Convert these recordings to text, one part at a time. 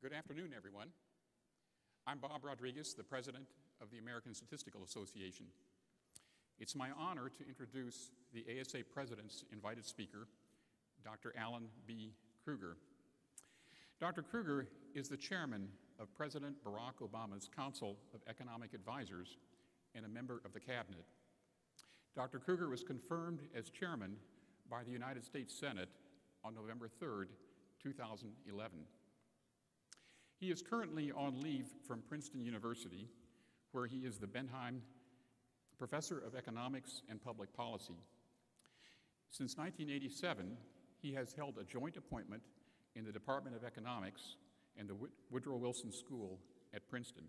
Good afternoon, everyone. I'm Bob Rodriguez, the president of the American Statistical Association. It's my honor to introduce the ASA president's invited speaker, Dr. Alan B. Krueger. Dr. Krueger is the chairman of President Barack Obama's Council of Economic Advisors and a member of the cabinet. Dr. Krueger was confirmed as chairman by the United States Senate on November 3rd, 2011. He is currently on leave from Princeton University, where he is the Benheim Professor of Economics and Public Policy. Since 1987, he has held a joint appointment in the Department of Economics and the Woodrow Wilson School at Princeton.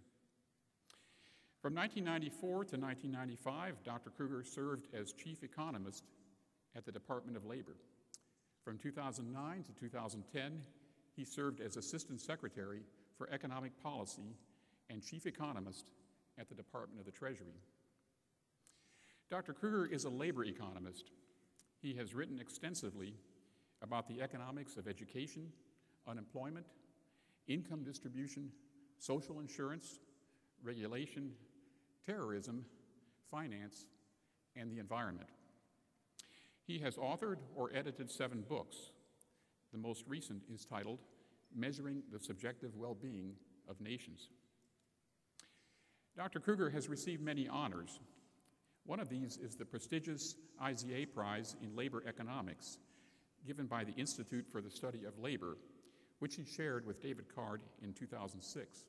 From 1994 to 1995, Dr. Krueger served as chief economist at the Department of Labor. From 2009 to 2010, he served as assistant secretary for economic policy and chief economist at the Department of the Treasury. Dr. Krueger is a labor economist. He has written extensively about the economics of education, unemployment, income distribution, social insurance, regulation, terrorism, finance, and the environment. He has authored or edited 7 books. The most recent is titled Measuring the Subjective Well-Being of Nations. Dr. Krueger has received many honors. One of these is the prestigious IZA Prize in Labor Economics, given by the Institute for the Study of Labor, which he shared with David Card in 2006.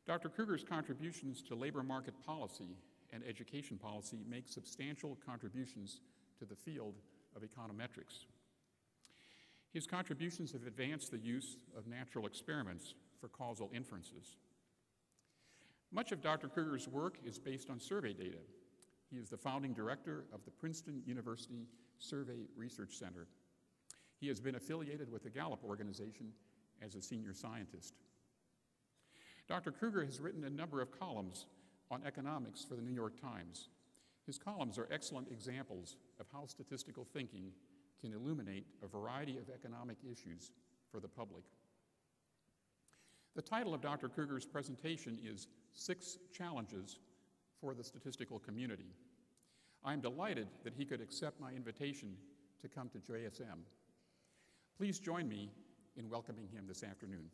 Dr. Krueger's contributions to labor market policy and education policy make substantial contributions to the field of econometrics. His contributions have advanced the use of natural experiments for causal inferences. Much of Dr. Krueger's work is based on survey data. He is the founding director of the Princeton University Survey Research Center. He has been affiliated with the Gallup organization as a senior scientist. Dr. Krueger has written a number of columns on economics for the New York Times. His columns are excellent examples of how statistical thinking can illuminate a variety of economic issues for the public. The title of Dr. Krueger's presentation is 6 Challenges for the Statistical Community. I am delighted that he could accept my invitation to come to JSM. Please join me in welcoming him this afternoon.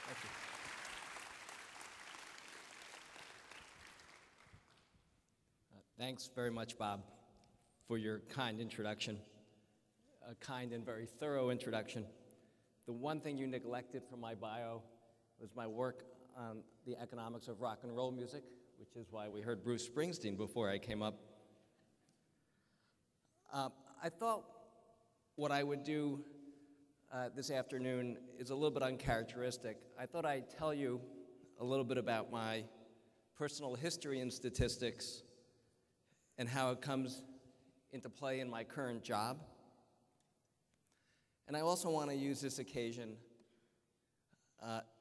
Thank you. Thanks very much, Bob, for your kind introduction, a kind and very thorough introduction. The one thing you neglected from my bio was my work on the economics of rock and roll music, which is why we heard Bruce Springsteen before I came up. I thought what I would do this afternoon is a little bit uncharacteristic. I thought I'd tell you a little bit about my personal history in statistics and how it comes into play in my current job. And I also want to use this occasion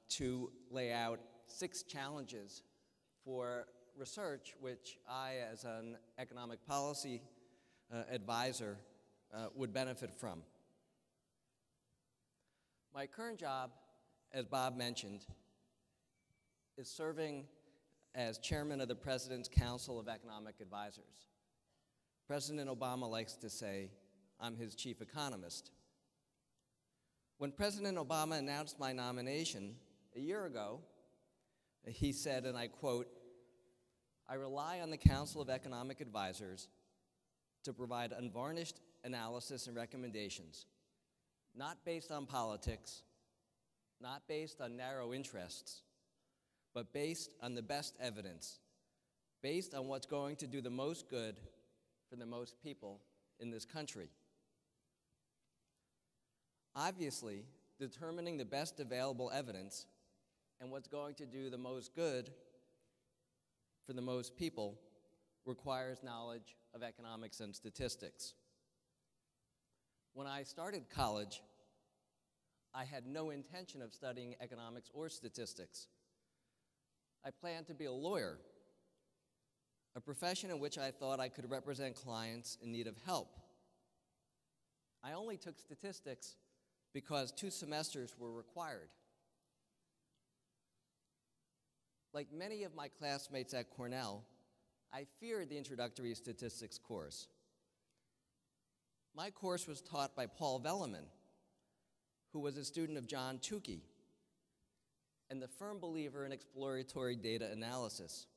to lay out 6 challenges for research which I, as an economic policy advisor, would benefit from. My current job, as Bob mentioned, is serving as chairman of the President's Council of Economic Advisors. President Obama likes to say, I'm his chief economist. When President Obama announced my nomination a year ago, he said, and I quote, I rely on the Council of Economic Advisors to provide unvarnished analysis and recommendations, not based on politics, not based on narrow interests, but based on the best evidence, based on what's going to do the most good for the most people in this country. Obviously, determining the best available evidence and what's going to do the most good for the most people requires knowledge of economics and statistics. When I started college, I had no intention of studying economics or statistics. I planned to be a lawyer, a profession in which I thought I could represent clients in need of help. I only took statistics because 2 semesters were required. Like many of my classmates at Cornell, I feared the introductory statistics course. My course was taught by Paul Velleman, who was a student of John Tukey and the firm believer in exploratory data analysis.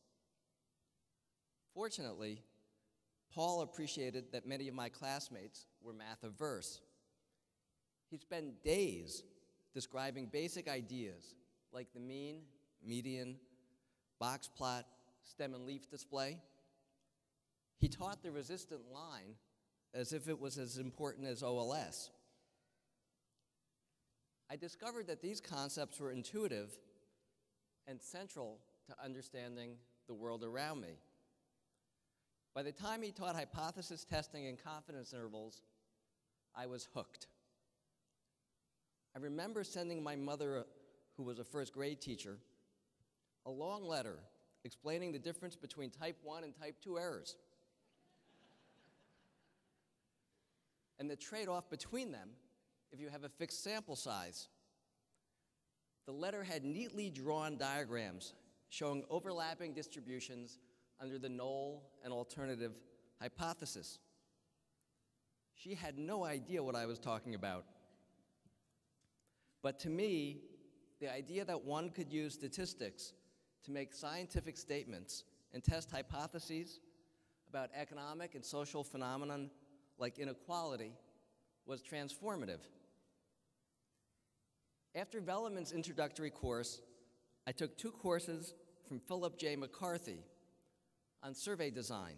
Fortunately, Paul appreciated that many of my classmates were math averse. He spent days describing basic ideas like the mean, median, box plot, stem and leaf display. He taught the resistant line as if it was as important as OLS. I discovered that these concepts were intuitive and central to understanding the world around me. By the time he taught hypothesis testing and confidence intervals, I was hooked. I remember sending my mother, who was a first grade teacher, a long letter explaining the difference between type 1 and type 2 errors and the trade-off between them if you have a fixed sample size. The letter had neatly drawn diagrams showing overlapping distributions under the null and alternative hypothesis. She had no idea what I was talking about. But to me, the idea that one could use statistics to make scientific statements and test hypotheses about economic and social phenomena like inequality was transformative. After Velleman's introductory course, I took 2 courses from Philip J. McCarthy on survey design.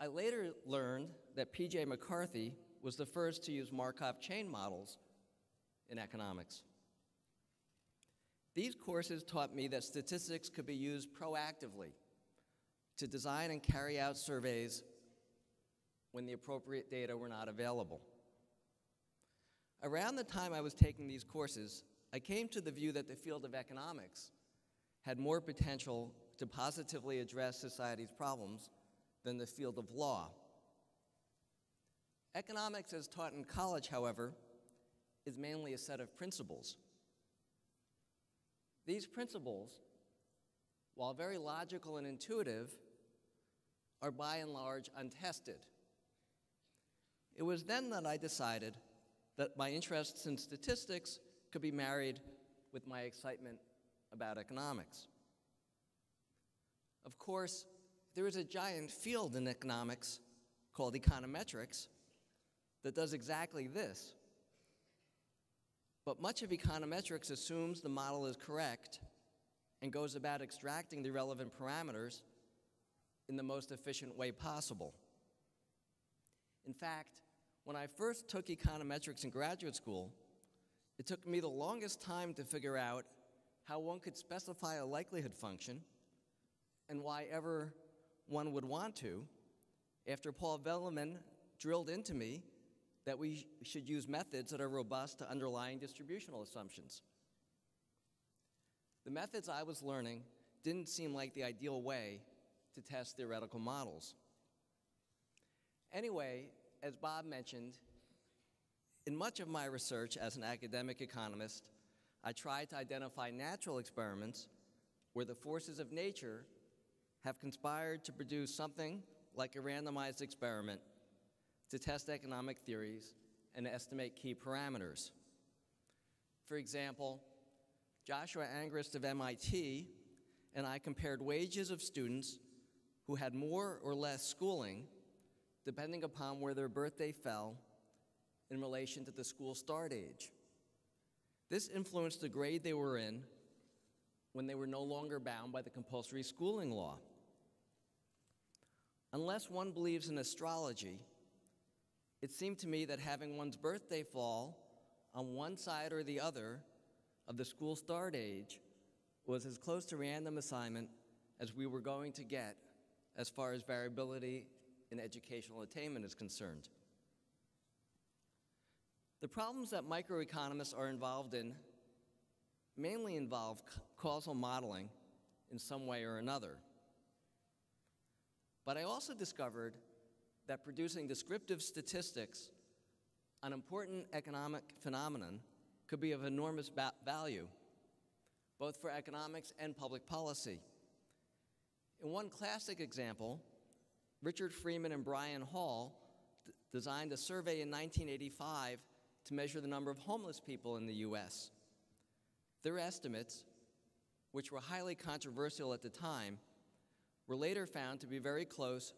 I later learned that P.J. McCarthy was the first to use Markov chain models in economics. These courses taught me that statistics could be used proactively to design and carry out surveys when the appropriate data were not available. Around the time I was taking these courses, I came to the view that the field of economics had more potential to positively address society's problems than the field of law. Economics as taught in college, however, is mainly a set of principles. These principles, while very logical and intuitive, are by and large untested. It was then that I decided that my interests in statistics could be married with my excitement about economics. Of course, there is a giant field in economics called econometrics that does exactly this. But much of econometrics assumes the model is correct and goes about extracting the relevant parameters in the most efficient way possible. In fact, when I first took econometrics in graduate school, it took me the longest time to figure out how one could specify a likelihood function and why ever one would want to, after Paul Velleman drilled into me that we should use methods that are robust to underlying distributional assumptions. The methods I was learning didn't seem like the ideal way to test theoretical models. Anyway, as Bob mentioned, in much of my research as an academic economist, I tried to identify natural experiments where the forces of nature have conspired to produce something like a randomized experiment to test economic theories and estimate key parameters. For example, Joshua Angrist of MIT and I compared wages of students who had more or less schooling depending upon where their birthday fell in relation to the school start age. This influenced the grade they were in when they were no longer bound by the compulsory schooling law. Unless one believes in astrology, it seemed to me that having one's birthday fall on one side or the other of the school start age was as close to random assignment as we were going to get as far as variability in educational attainment is concerned. The problems that microeconomists are involved in mainly involve causal modeling in some way or another. But I also discovered that producing descriptive statistics on important economic phenomenon could be of enormous value, both for economics and public policy. In one classic example, Richard Freeman and Brian Hall designed a survey in 1985 to measure the number of homeless people in the US. Their estimates, which were highly controversial at the time, were later found to be very close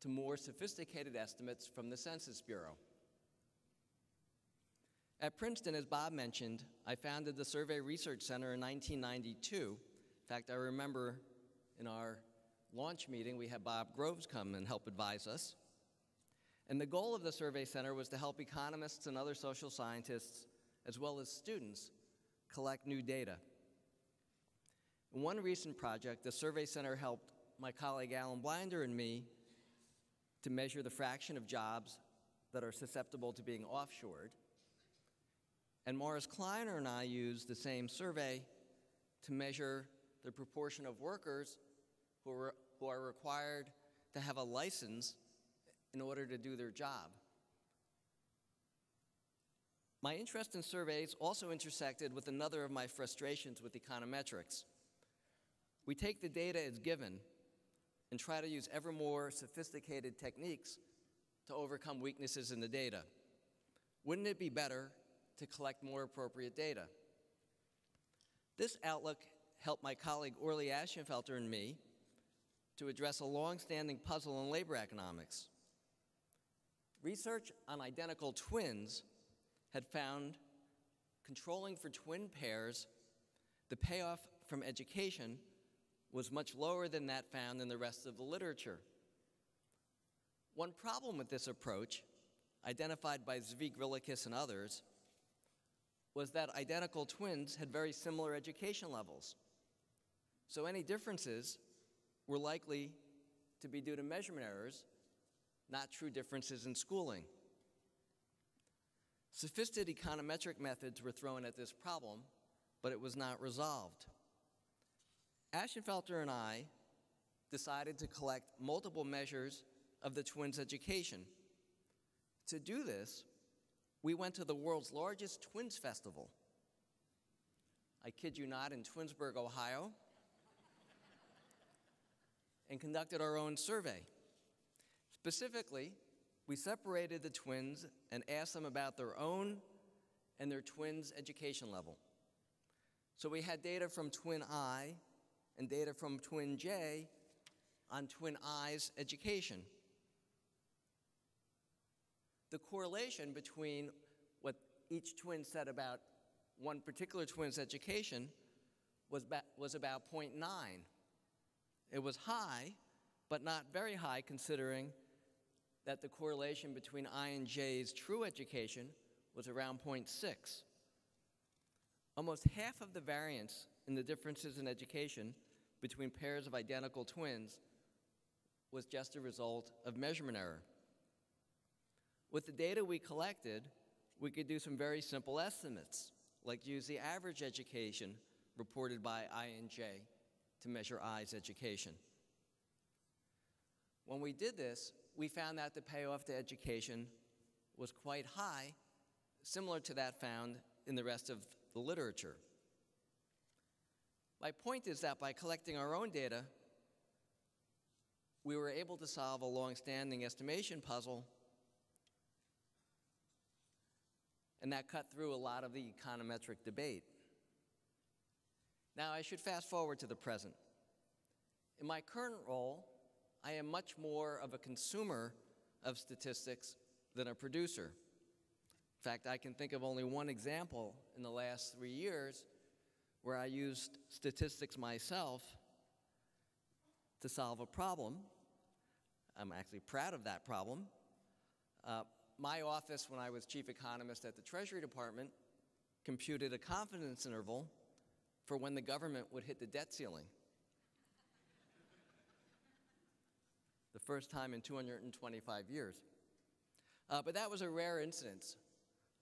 to more sophisticated estimates from the Census Bureau. At Princeton, as Bob mentioned, I founded the Survey Research Center in 1992. In fact, I remember in our launch meeting, we had Bob Groves come and help advise us. And the goal of the Survey Center was to help economists and other social scientists, as well as students, collect new data. In one recent project, the Survey Center helped my colleague Alan Blinder and me to measure the fraction of jobs that are susceptible to being offshored. And Morris Kleiner and I used the same survey to measure the proportion of workers who are required to have a license in order to do their job. My interest in surveys also intersected with another of my frustrations with econometrics. We take the data as given and try to use ever more sophisticated techniques to overcome weaknesses in the data. Wouldn't it be better to collect more appropriate data? This outlook helped my colleague Orly Ashenfelter and me to address a long-standing puzzle in labor economics. Research on identical twins had found controlling for twin pairs, the payoff from education was much lower than that found in the rest of the literature. One problem with this approach, identified by Zvi Grilikis and others, was that identical twins had very similar education levels. So any differences were likely to be due to measurement errors, not true differences in schooling. Sophisticated econometric methods were thrown at this problem, but it was not resolved. Ashenfelter and I decided to collect multiple measures of the twins' education. To do this, we went to the world's largest twins festival. I kid you not, in Twinsburg, Ohio, and conducted our own survey. Specifically, we separated the twins and asked them about their own and their twins' education level. So we had data from twin I and data from twin J on twin I's education. The correlation between what each twin said about one particular twin's education was about 0.9. It was high, but not very high considering that the correlation between I and J's true education was around 0.6. Almost half of the variance in the differences in education between pairs of identical twins was just a result of measurement error. With the data we collected, we could do some very simple estimates, like use the average education reported by I and J to measure I's education. When we did this, we found that the payoff to education was quite high, similar to that found in the rest of the literature. My point is that by collecting our own data, we were able to solve a long-standing estimation puzzle, and that cut through a lot of the econometric debate. Now, I should fast forward to the present. In my current role, I am much more of a consumer of statistics than a producer. In fact, I can think of only one example in the last 3 years where I used statistics myself to solve a problem. I'm actually proud of that problem. My office, when I was chief economist at the Treasury Department, computed a confidence interval for when the government would hit the debt ceiling. The first time in 225 years. But that was a rare instance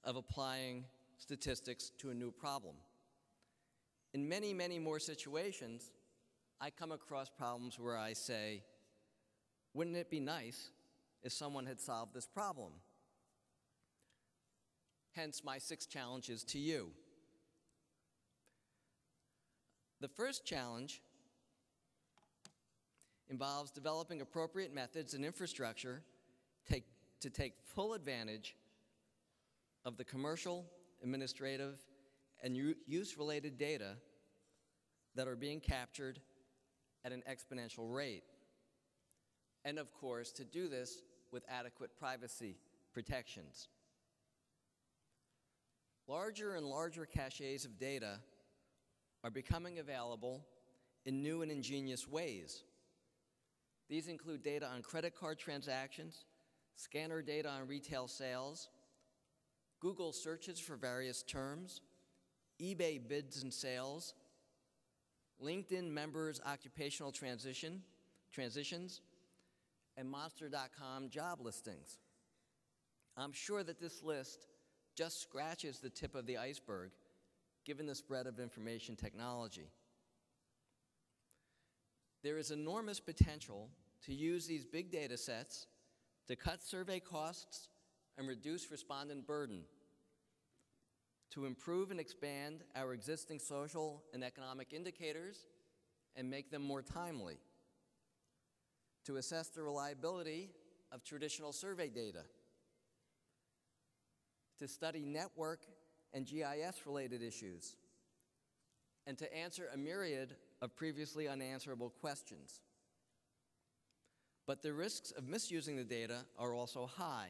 of applying statistics to a new problem. In many, many more situations, I come across problems where I say, wouldn't it be nice if someone had solved this problem. Hence my 6 challenges to you. The first challenge involves developing appropriate methods and infrastructure to take full advantage of the commercial, administrative, and use-related data that are being captured at an exponential rate. And of course, to do this with adequate privacy protections. Larger and larger caches of data are becoming available in new and ingenious ways. These include data on credit card transactions, scanner data on retail sales, Google searches for various terms, eBay bids and sales, LinkedIn members' occupational transitions, and Monster.com job listings. I'm sure that this list just scratches the tip of the iceberg, given the spread of information technology. There is enormous potential to use these big data sets to cut survey costs and reduce respondent burden, to improve and expand our existing social and economic indicators and make them more timely, to assess the reliability of traditional survey data, to study network and GIS-related issues, and to answer a myriad of previously unanswerable questions. But the risks of misusing the data are also high.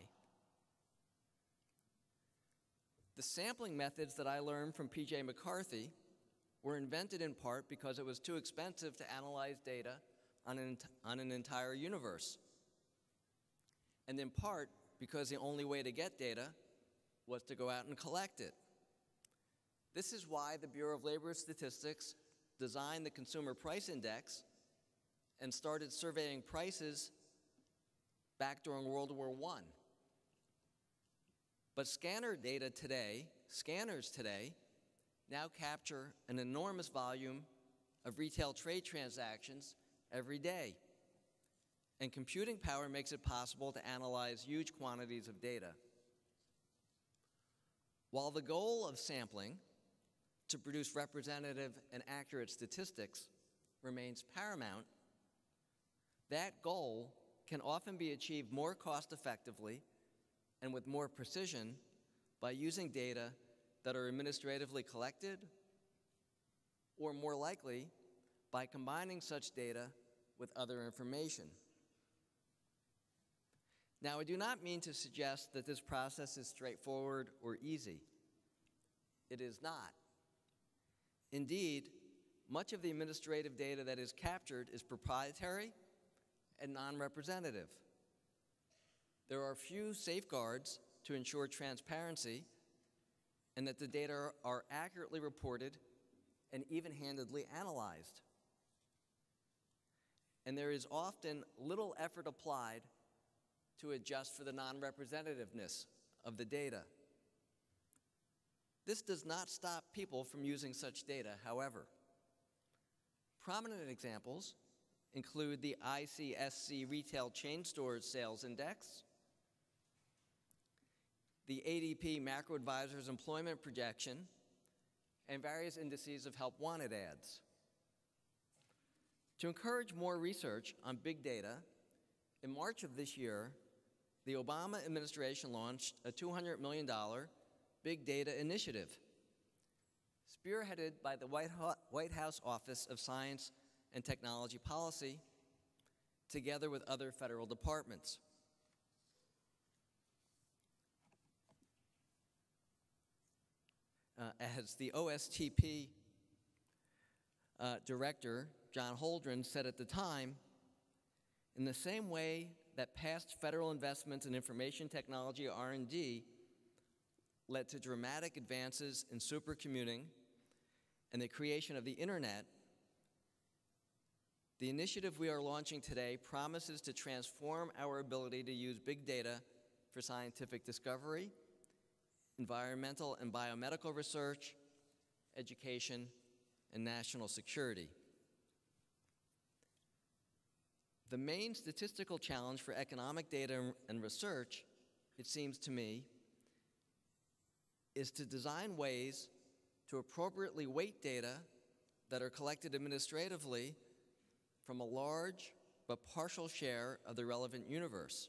The sampling methods that I learned from P.J. McCarthy were invented in part because it was too expensive to analyze data on an entire universe, and in part because the only way to get data was to go out and collect it. This is why the Bureau of Labor Statistics designed the Consumer Price Index and started surveying prices back during World War I. But scanners today now capture an enormous volume of retail trade transactions every day. And computing power makes it possible to analyze huge quantities of data. While the goal of sampling, to produce representative and accurate statistics, remains paramount, that goal can often be achieved more cost-effectively and with more precision by using data that are administratively collected, or more likely, by combining such data with other information. Now, I do not mean to suggest that this process is straightforward or easy. It is not. Indeed, much of the administrative data that is captured is proprietary and non-representative. There are few safeguards to ensure transparency and that the data are accurately reported and even-handedly analyzed. And there is often little effort applied to adjust for the non-representativeness of the data. This does not stop people from using such data, however. Prominent examples include the ICSC Retail Chain Stores Sales Index, the ADP Macro Advisors Employment Projection, and various indices of help wanted ads. To encourage more research on big data, in March of this year, the Obama administration launched a $200 million Big Data Initiative, spearheaded by the White House Office of Science and Technology Policy, together with other federal departments. As the OSTP director, John Holdren, said at the time, in the same way that past federal investments in information technology R&D led to dramatic advances in supercomputing and the creation of the internet, the initiative we are launching today promises to transform our ability to use big data for scientific discovery, environmental and biomedical research, education, and national security. The main statistical challenge for economic data and research, it seems to me, is to design ways to appropriately weight data that are collected administratively from a large but partial share of the relevant universe.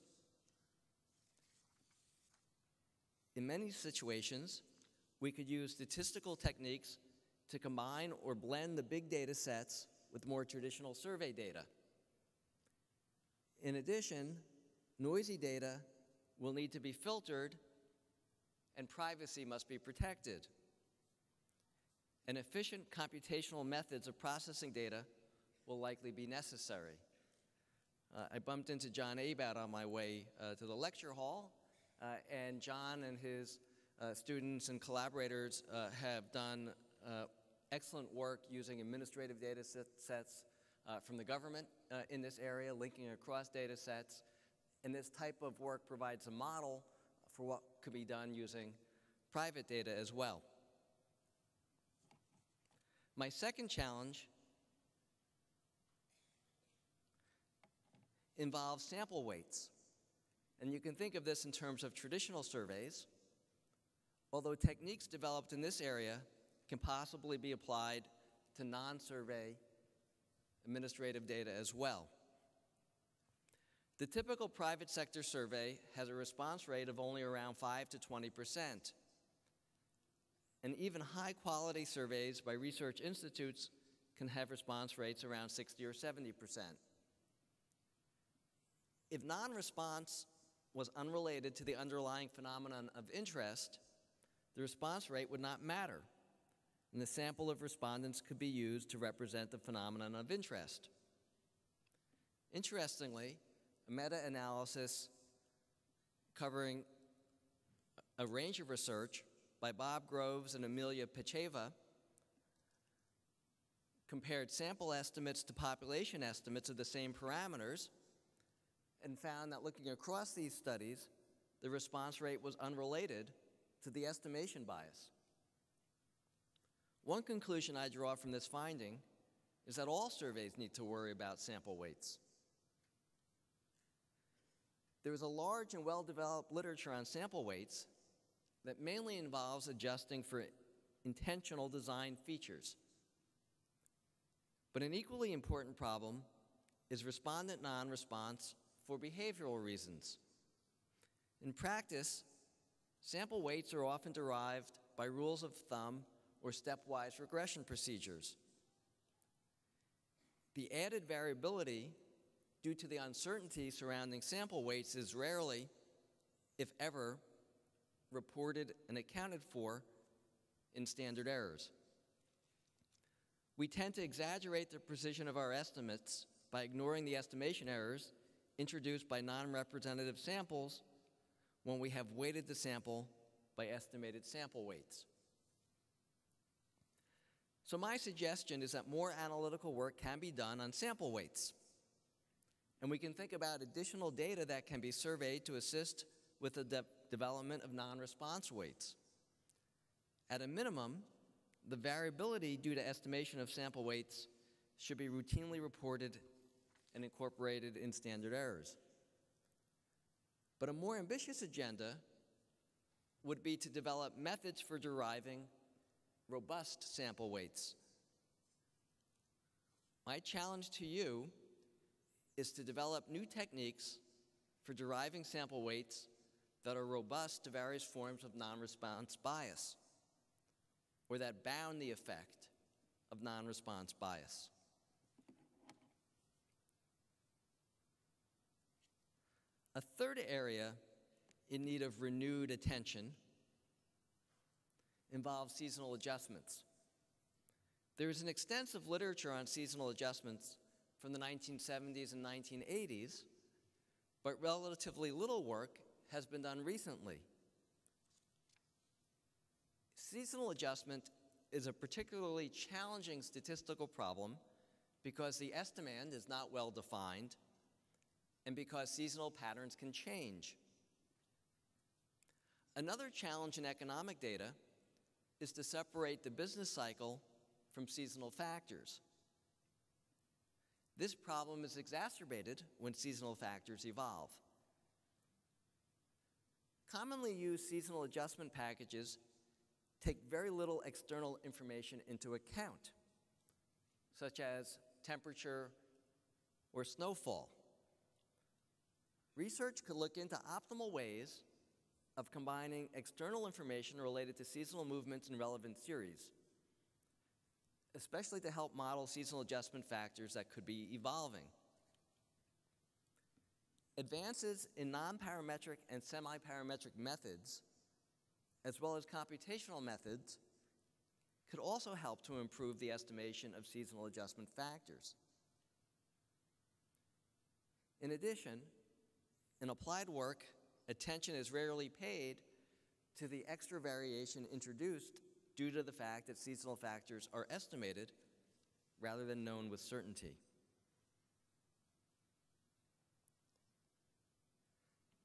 In many situations, we could use statistical techniques to combine or blend the big data sets with more traditional survey data. In addition, noisy data will need to be filtered and privacy must be protected. And efficient computational methods of processing data will likely be necessary. I bumped into John Abad on my way to the lecture hall, and John and his students and collaborators have done excellent work using administrative data sets from the government in this area, linking across data sets. And this type of work provides a model for what could be done using private data as well. My second challenge involves sample weights. And you can think of this in terms of traditional surveys, although techniques developed in this area can possibly be applied to non-survey administrative data as well. The typical private sector survey has a response rate of only around 5 to 20%. And even high-quality surveys by research institutes can have response rates around 60 or 70%. If non-response was unrelated to the underlying phenomenon of interest, the response rate would not matter, and the sample of respondents could be used to represent the phenomenon of interest. Interestingly, a meta-analysis covering a range of research by Bob Groves and Amelia Pecheva compared sample estimates to population estimates of the same parameters and found that looking across these studies, the response rate was unrelated to the estimation bias. One conclusion I draw from this finding is that all surveys need to worry about sample weights. There is a large and well-developed literature on sample weights that mainly involves adjusting for intentional design features. But an equally important problem is respondent non-response for behavioral reasons. In practice, sample weights are often derived by rules of thumb or stepwise regression procedures. The added variability due to the uncertainty surrounding sample weights is rarely, if ever, reported and accounted for in standard errors. We tend to exaggerate the precision of our estimates by ignoring the estimation errors introduced by non-representative samples when we have weighted the sample by estimated sample weights. So my suggestion is that more analytical work can be done on sample weights. And we can think about additional data that can be surveyed to assist with the development of non-response weights. At a minimum, the variability due to estimation of sample weights should be routinely reported and incorporated in standard errors. But a more ambitious agenda would be to develop methods for deriving robust sample weights. My challenge to you is to develop new techniques for deriving sample weights that are robust to various forms of non-response bias, or that bound the effect of non-response bias. A third area in need of renewed attention involves seasonal adjustments. There is an extensive literature on seasonal adjustments from the 1970s and 1980s, but relatively little work has been done recently. Seasonal adjustment is a particularly challenging statistical problem because the estimand is not well defined and because seasonal patterns can change. Another challenge in economic data is to separate the business cycle from seasonal factors. This problem is exacerbated when seasonal factors evolve. Commonly used seasonal adjustment packages take very little external information into account, such as temperature or snowfall. Research could look into optimal ways of combining external information related to seasonal movements in relevant series, especially to help model seasonal adjustment factors that could be evolving. Advances in non-parametric and semi-parametric methods, as well as computational methods, could also help to improve the estimation of seasonal adjustment factors. In addition, in applied work, attention is rarely paid to the extra variation introduced due to the fact that seasonal factors are estimated rather than known with certainty.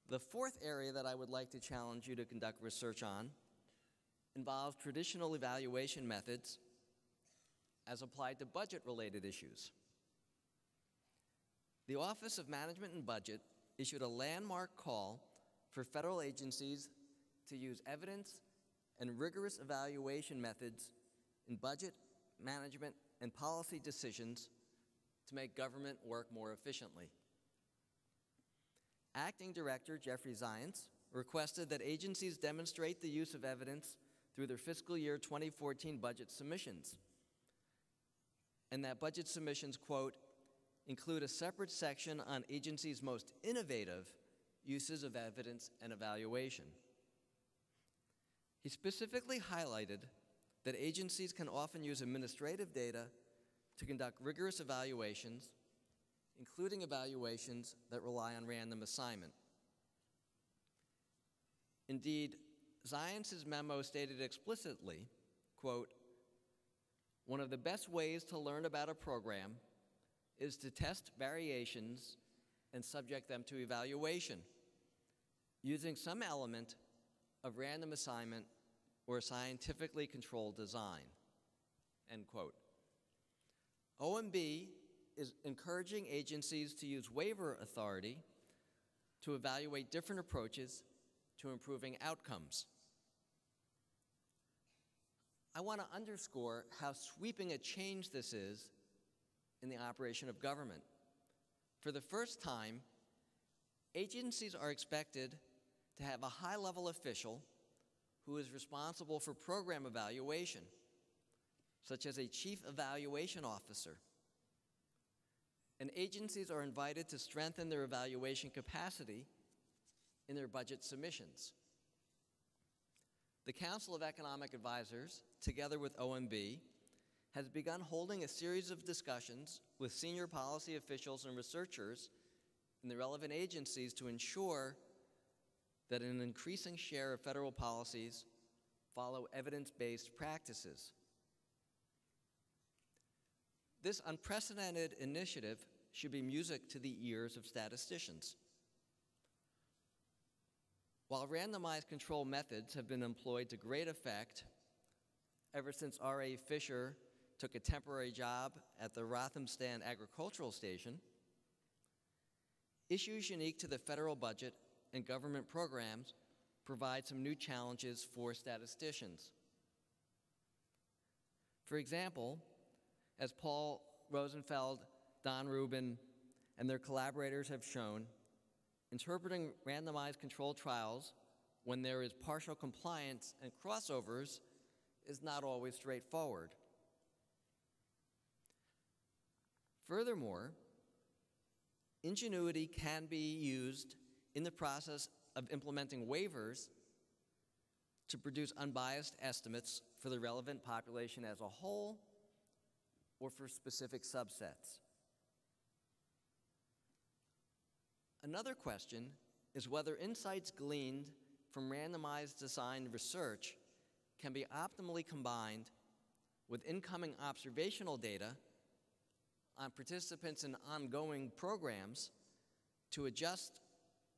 The fourth area that I would like to challenge you to conduct research on involves traditional evaluation methods as applied to budget-related issues. The Office of Management and Budget issued a landmark call for federal agencies to use evidence and rigorous evaluation methods in budget, management, and policy decisions to make government work more efficiently. Acting Director Jeffrey Zients requested that agencies demonstrate the use of evidence through their fiscal year 2014 budget submissions, and that budget submissions, quote, include a separate section on agencies' most innovative uses of evidence and evaluation. He specifically highlighted that agencies can often use administrative data to conduct rigorous evaluations, including evaluations that rely on random assignment. Indeed, Zients' memo stated explicitly, quote, one of the best ways to learn about a program is to test variations and subject them to evaluation using some element of random assignment or scientifically controlled design, end quote. OMB is encouraging agencies to use waiver authority to evaluate different approaches to improving outcomes. I want to underscore how sweeping a change this is in the operation of government. For the first time, agencies are expected to have a high-level official who is responsible for program evaluation, such as a chief evaluation officer. And agencies are invited to strengthen their evaluation capacity in their budget submissions. The Council of Economic Advisors, together with OMB, has begun holding a series of discussions with senior policy officials and researchers in the relevant agencies to ensure that an increasing share of federal policies follow evidence-based practices. This unprecedented initiative should be music to the ears of statisticians. While randomized control methods have been employed to great effect ever since R.A. Fisher took a temporary job at the Rothamsted Agricultural Station, issues unique to the federal budget and government programs provide some new challenges for statisticians. For example, as Paul Rosenfeld, Don Rubin, and their collaborators have shown, interpreting randomized controlled trials when there is partial compliance and crossovers is not always straightforward. Furthermore, ingenuity can be used in the process of implementing waivers to produce unbiased estimates for the relevant population as a whole or for specific subsets. Another question is whether insights gleaned from randomized assigned research can be optimally combined with incoming observational data on participants in ongoing programs to adjust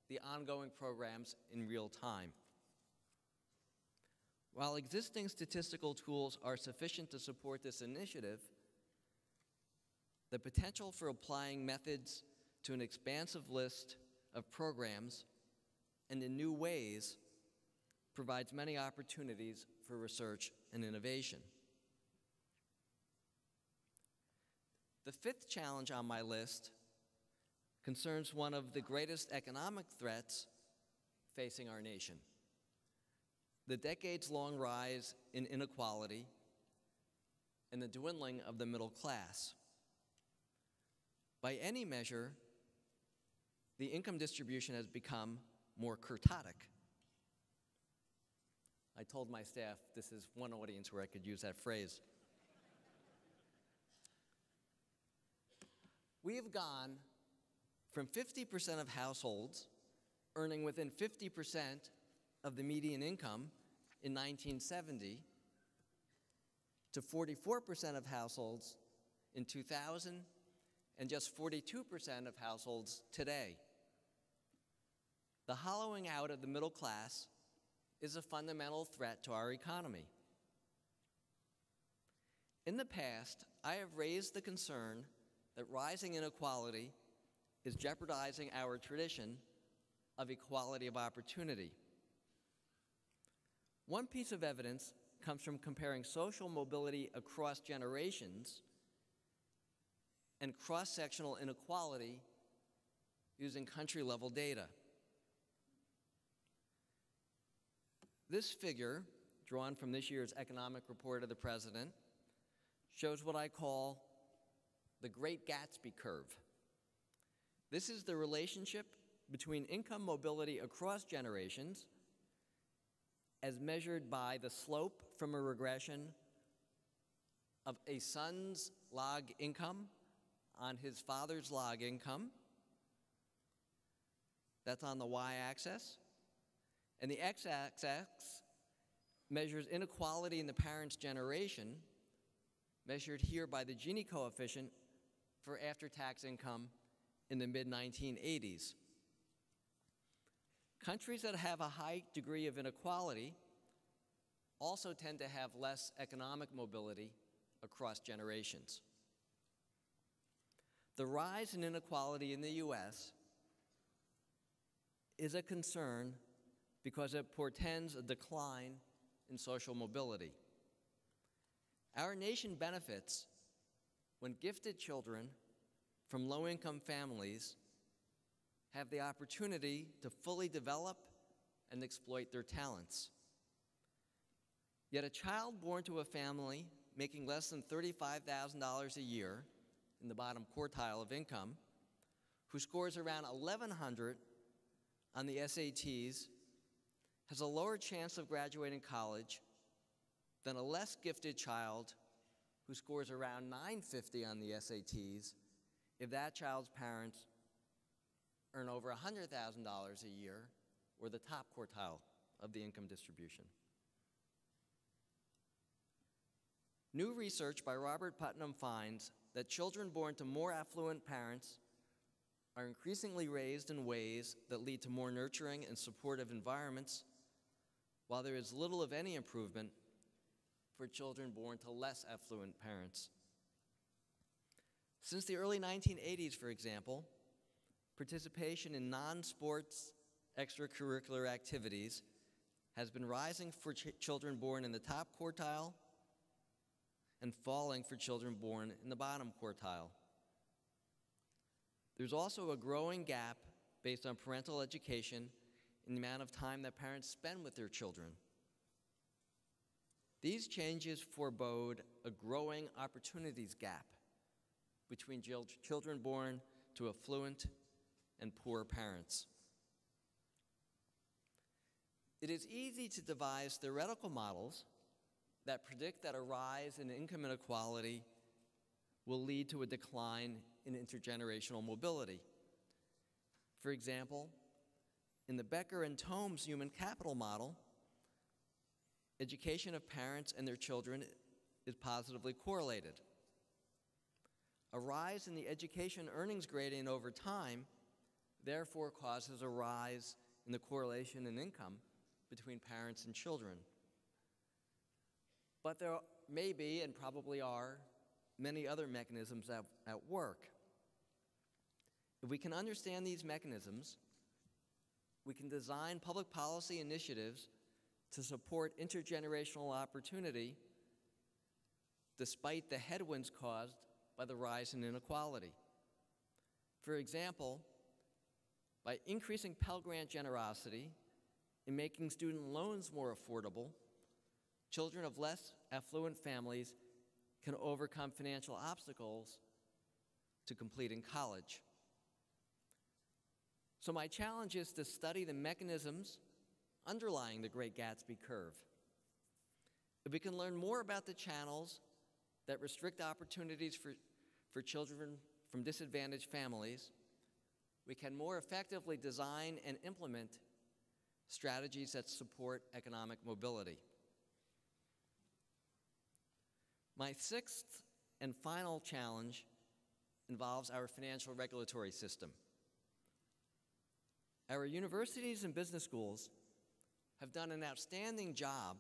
the ongoing programs in real time. While existing statistical tools are sufficient to support this initiative, the potential for applying methods to an expansive list of programs and in new ways provides many opportunities for research and innovation. The fifth challenge on my list concerns one of the greatest economic threats facing our nation: the decades-long rise in inequality and the dwindling of the middle class. By any measure, the income distribution has become more kurtotic. I told my staff this is one audience where I could use that phrase. We have gone from 50% of households earning within 50% of the median income in 1970 to 44% of households in 2000 and just 42% of households today. The hollowing out of the middle class is a fundamental threat to our economy. In the past, I have raised the concern that rising inequality is jeopardizing our tradition of equality of opportunity. One piece of evidence comes from comparing social mobility across generations and cross-sectional inequality using country-level data. This figure, drawn from this year's economic report of the President, shows what I call the Great Gatsby curve. This is the relationship between income mobility across generations as measured by the slope from a regression of a son's log income on his father's log income. That's on the y-axis. And the x-axis measures inequality in the parent's generation, measured here by the Gini coefficient for after-tax income in the mid-1980s. Countries that have a high degree of inequality also tend to have less economic mobility across generations. The rise in inequality in the U.S. is a concern because it portends a decline in social mobility. Our nation benefits when gifted children from low-income families have the opportunity to fully develop and exploit their talents. Yet a child born to a family making less than $35,000 a year in the bottom quartile of income, who scores around 1,100 on the SATs, has a lower chance of graduating college than a less gifted child who scores around 950 on the SATs if that child's parents earn over $100,000 a year or the top quartile of the income distribution. New research by Robert Putnam finds that children born to more affluent parents are increasingly raised in ways that lead to more nurturing and supportive environments, while there is little of any improvement for children born to less affluent parents. Since the early 1980s, for example, participation in non-sports extracurricular activities has been rising for children born in the top quartile and falling for children born in the bottom quartile. There's also a growing gap based on parental education and the amount of time that parents spend with their children. These changes forebode a growing opportunities gap between children born to affluent and poor parents. It is easy to devise theoretical models that predict that a rise in income inequality will lead to a decline in intergenerational mobility. For example, in the Becker and Tomes human capital model, education of parents and their children is positively correlated. A rise in the education earnings gradient over time therefore causes a rise in the correlation in income between parents and children. But there may be, and probably are, many other mechanisms at work. If we can understand these mechanisms, we can design public policy initiatives to support intergenerational opportunity despite the headwinds caused by the rise in inequality. For example, by increasing Pell Grant generosity and making student loans more affordable, children of less affluent families can overcome financial obstacles to completing college. So my challenge is to study the mechanisms underlying the Great Gatsby curve. If we can learn more about the channels that restrict opportunities for children from disadvantaged families, we can more effectively design and implement strategies that support economic mobility. My sixth and final challenge involves our financial regulatory system. Our universities and business schools have done an outstanding job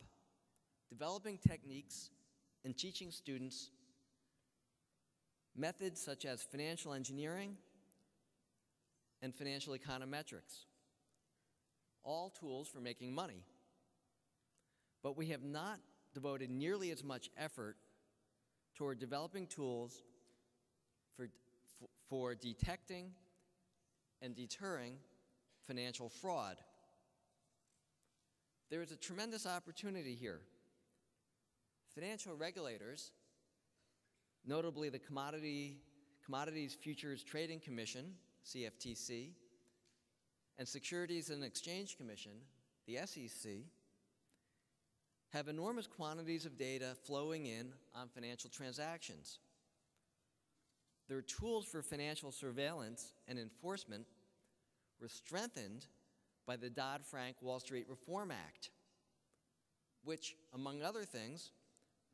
developing techniques and teaching students methods such as financial engineering and financial econometrics, all tools for making money. But we have not devoted nearly as much effort toward developing tools for detecting and deterring financial fraud. There is a tremendous opportunity here. Financial regulators, notably the Commodities Futures Trading Commission, CFTC, and Securities and Exchange Commission, the SEC, have enormous quantities of data flowing in on financial transactions. Their tools for financial surveillance and enforcement were strengthened by the Dodd-Frank Wall Street Reform Act, which, among other things,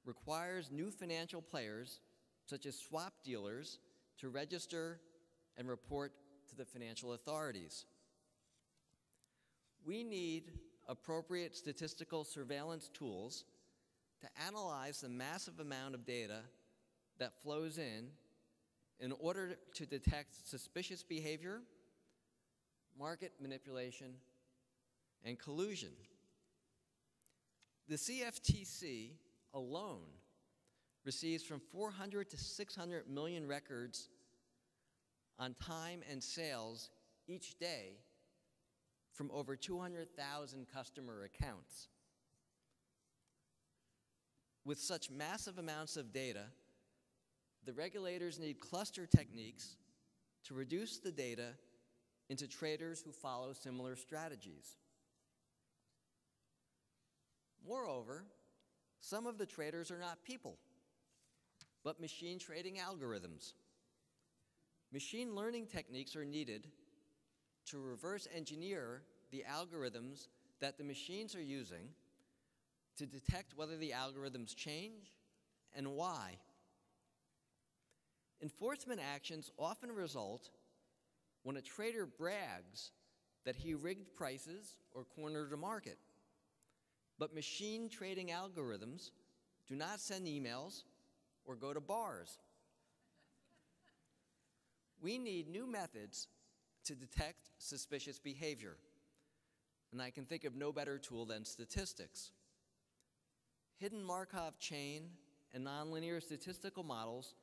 requires new financial players, such as swap dealers, to register and report to the financial authorities. We need appropriate statistical surveillance tools to analyze the massive amount of data that flows in order to detect suspicious behavior, market manipulation, and collusion. The CFTC alone receives from 400 to 600 million records on time and sales each day from over 200,000 customer accounts. With such massive amounts of data, the regulators need cluster techniques to reduce the data into traders who follow similar strategies. Moreover, some of the traders are not people, but machine trading algorithms. Machine learning techniques are needed to reverse engineer the algorithms that the machines are using to detect whether the algorithms change and why. Enforcement actions often result when a trader brags that he rigged prices or cornered a market. But machine trading algorithms do not send emails or go to bars. We need new methods to detect suspicious behavior, and I can think of no better tool than statistics. Hidden Markov chain and nonlinear statistical models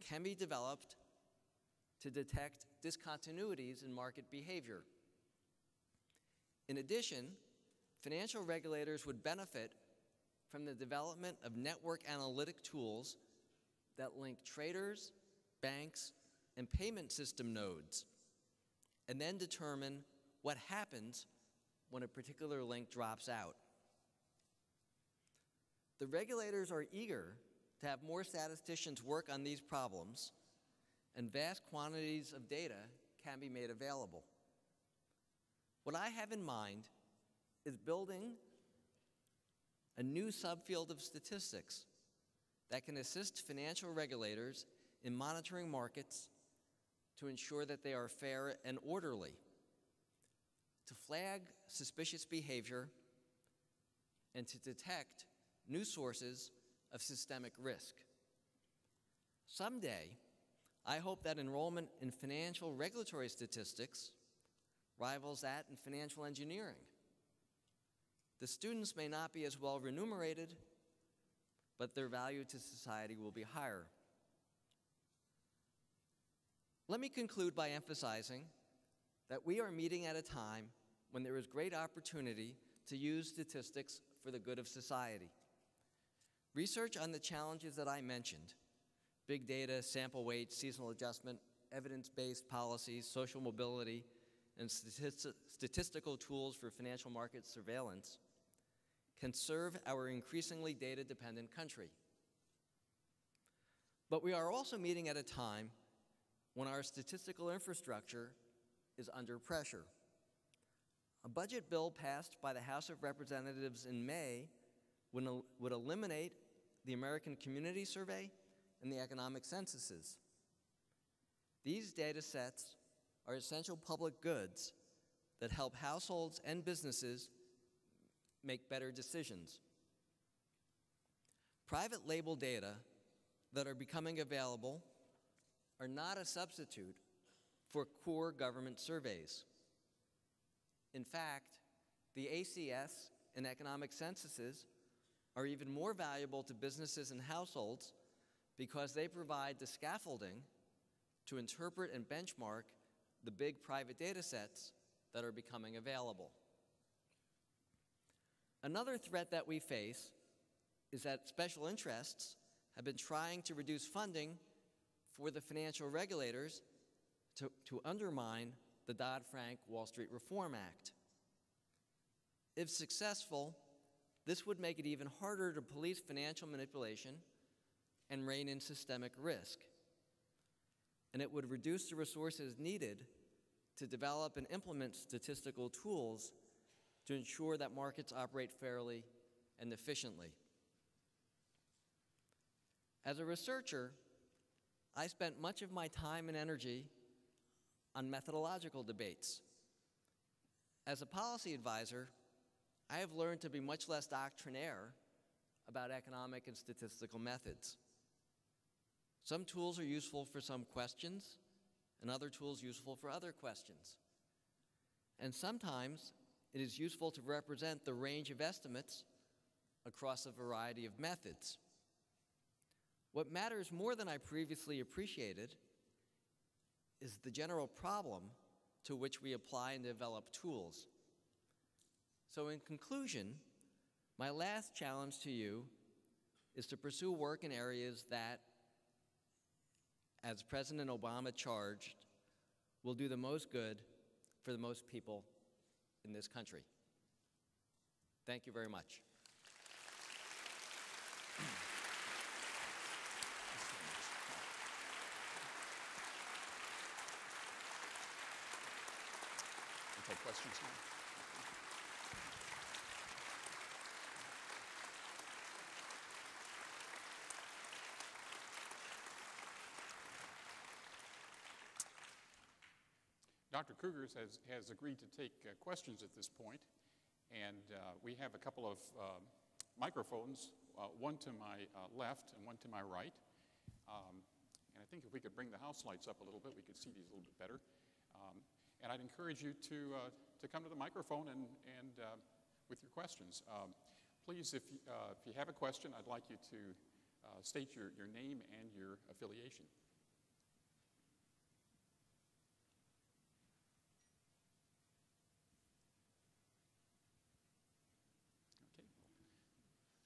can be developed to detect discontinuities in market behavior. In addition, financial regulators would benefit from the development of network analytic tools that link traders, banks, and payment system nodes, and then determine what happens when a particular link drops out. The regulators are eager to have more statisticians work on these problems, and vast quantities of data can be made available. What I have in mind is building a new subfield of statistics that can assist financial regulators in monitoring markets to ensure that they are fair and orderly, to flag suspicious behavior, and to detect new sources of systemic risk. Someday, I hope that enrollment in financial regulatory statistics rivals that in financial engineering. The students may not be as well remunerated, but their value to society will be higher. Let me conclude by emphasizing that we are meeting at a time when there is great opportunity to use statistics for the good of society. Research on the challenges that I mentioned, big data, sample weight, seasonal adjustment, evidence-based policies, social mobility, and statistical tools for financial market surveillance, can serve our increasingly data-dependent country. But we are also meeting at a time when our statistical infrastructure is under pressure. A budget bill passed by the House of Representatives in May would eliminate the American Community Survey and the economic censuses. These data sets are essential public goods that help households and businesses make better decisions. Private label data that are becoming available are not a substitute for core government surveys. In fact, the ACS and economic censuses are even more valuable to businesses and households because they provide the scaffolding to interpret and benchmark the big private data sets that are becoming available. Another threat that we face is that special interests have been trying to reduce funding for the financial regulators to undermine the Dodd-Frank Wall Street Reform Act. If successful, this would make it even harder to police financial manipulation and rein in systemic risk. And it would reduce the resources needed to develop and implement statistical tools to ensure that markets operate fairly and efficiently. As a researcher, I spent much of my time and energy on methodological debates. As a policy advisor, I have learned to be much less doctrinaire about economic and statistical methods. Some tools are useful for some questions, and other tools useful for other questions. And sometimes it is useful to represent the range of estimates across a variety of methods. What matters more than I previously appreciated is the general problem to which we apply and develop tools. So in conclusion, my last challenge to you is to pursue work in areas that, as President Obama charged, will do the most good for the most people in this country. Thank you very much. We'll take questions now. Dr. Krueger has agreed to take questions at this point, and we have a couple of microphones, one to my left and one to my right. And I think if we could bring the house lights up a little bit, we could see these a little bit better. And I'd encourage you to come to the microphone and with your questions. Please, if you have a question, I'd like you to state your name and your affiliation.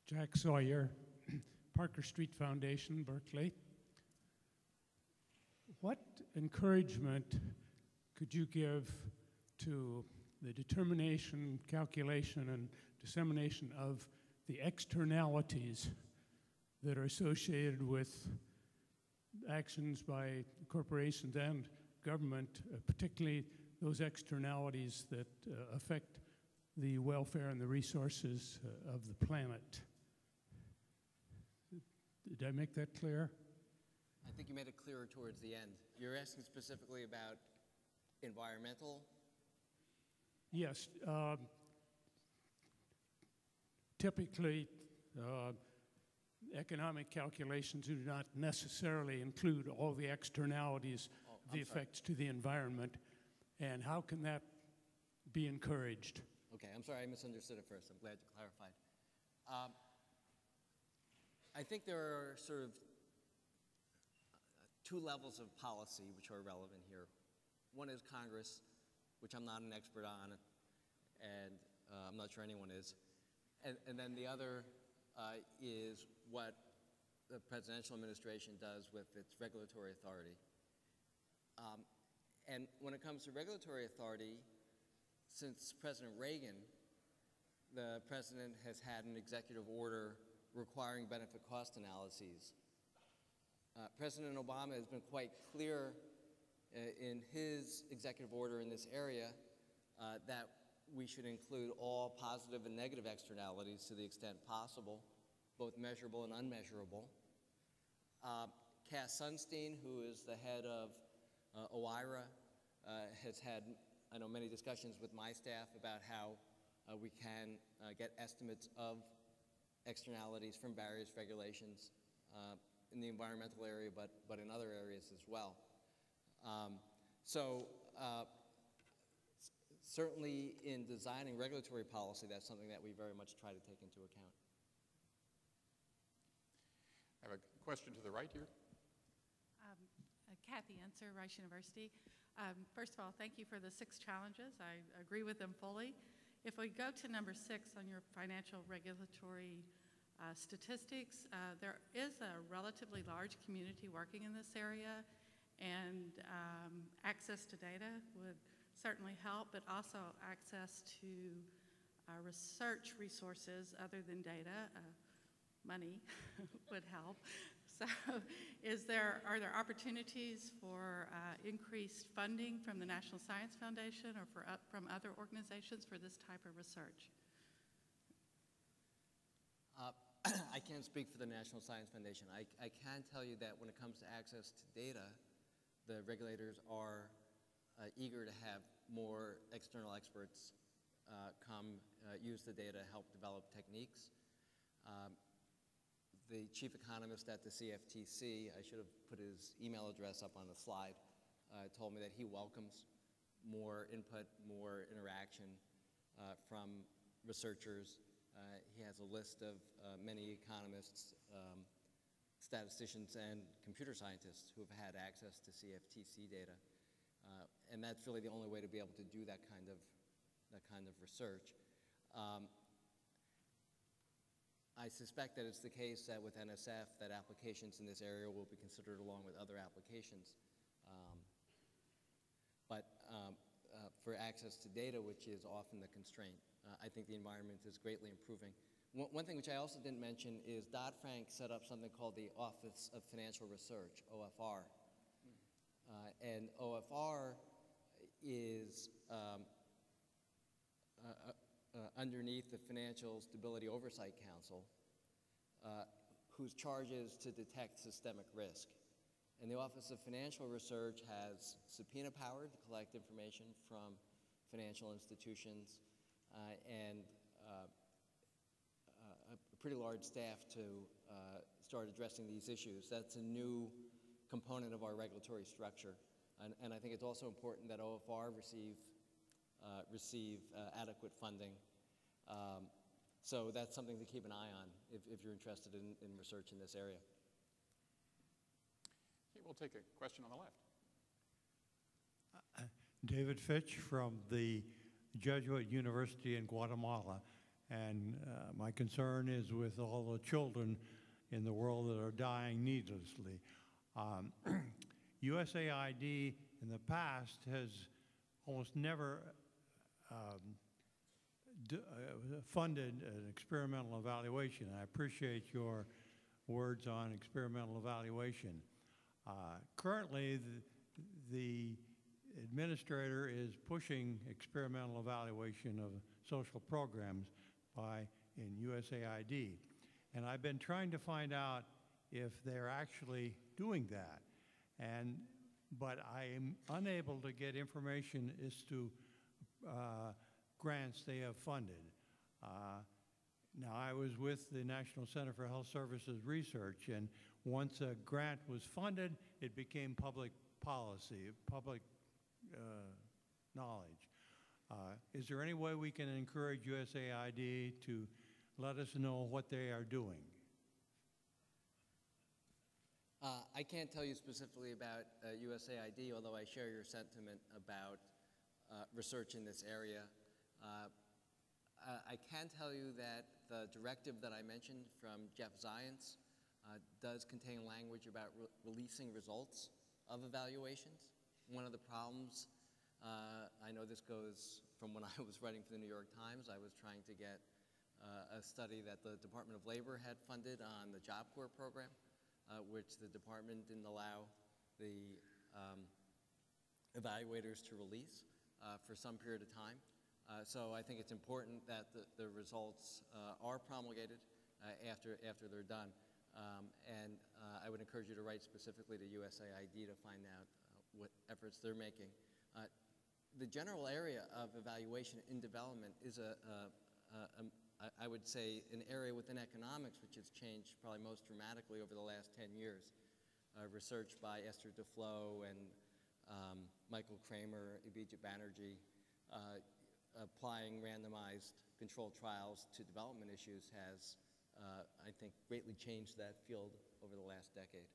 Jack Sawyer, Parker Street Foundation, Berkeley. What encouragement could you give to the determination, calculation, and dissemination of the externalities that are associated with actions by corporations and government, particularly those externalities that affect the welfare and the resources of the planet? Did I make that clear? I think you made it clearer towards the end. You're asking specifically about environmental? Yes. Typically, economic calculations do not necessarily include all the externalities, the effects to the environment, and how can that be encouraged? Okay, I'm sorry, I misunderstood at first. I'm glad you clarified. I think there are sort of two levels of policy which are relevant here. One is Congress, which I'm not an expert on, and I'm not sure anyone is. And then the other is what the presidential administration does with its regulatory authority. And when it comes to regulatory authority, since President Reagan, the president has had an executive order requiring benefit cost analyses. President Obama has been quite clear in his executive order in this area that we should include all positive and negative externalities to the extent possible, both measurable and unmeasurable. Cass Sunstein, who is the head of OIRA, has had, I know, many discussions with my staff about how we can get estimates of externalities from various regulations in the environmental area, but in other areas as well. Certainly in designing regulatory policy, that's something that we very much try to take into account. I have a question to the right here. Kathy Enser, Rice University. First of all, thank you for the 6 challenges. I agree with them fully. If we go to number 6 on your financial regulatory statistics, there is a relatively large community working in this area, and access to data would certainly help, but also access to research resources other than data, money would help. So are there opportunities for increased funding from the National Science Foundation or from other organizations for this type of research? I can't speak for the National Science Foundation. I can tell you that when it comes to access to data, the regulators are eager to have more external experts come use the data to help develop techniques. The chief economist at the CFTC, I should have put his email address up on the slide, told me that he welcomes more input, more interaction from researchers. He has a list of many economists, statisticians, and computer scientists who have had access to CFTC data. And that's really the only way to be able to do that kind of research. I suspect that it's the case that with NSF that applications in this area will be considered along with other applications. But for access to data, which is often the constraint, I think the environment is greatly improving. One thing which I also didn't mention is Dodd-Frank set up something called the Office of Financial Research, OFR. And OFR is underneath the Financial Stability Oversight Council, whose charge is to detect systemic risk. And the Office of Financial Research has subpoena power to collect information from financial institutions and a pretty large staff to start addressing these issues. That's a new component of our regulatory structure. And I think it's also important that OFR receive adequate funding. So that's something to keep an eye on if you're interested in research in this area. Okay, we'll take a question on the left. David Fitch from the Jesuit University in Guatemala. And my concern is with all the children in the world that are dying needlessly. USAID in the past has almost never funded an experimental evaluation. I appreciate your words on experimental evaluation. Currently, the administrator is pushing experimental evaluation of social programs in USAID. And I've been trying to find out if they're actually doing that. But I am unable to get information as to grants they have funded. Now, I was with the National Center for Health Services Research, and once a grant was funded, it became public policy, public knowledge. Is there any way we can encourage USAID to let us know what they are doing? I can't tell you specifically about USAID, although I share your sentiment about research in this area. I can tell you that the directive that I mentioned from Jeff Zients does contain language about releasing results of evaluations. One of the problems, I know this goes from when I was writing for the New York Times, I was trying to get a study that the Department of Labor had funded on the Job Corps program, which the department didn't allow the evaluators to release for some period of time. So I think it's important that the results are promulgated after they're done. And I would encourage you to write specifically to USAID to find out what efforts they're making. The general area of evaluation in development is I would say, an area within economics which has changed probably most dramatically over the last 10 years. Research by Esther Duflo and Michael Kramer, Abhijit Banerjee, applying randomized controlled trials to development issues has, I think, greatly changed that field over the last decade.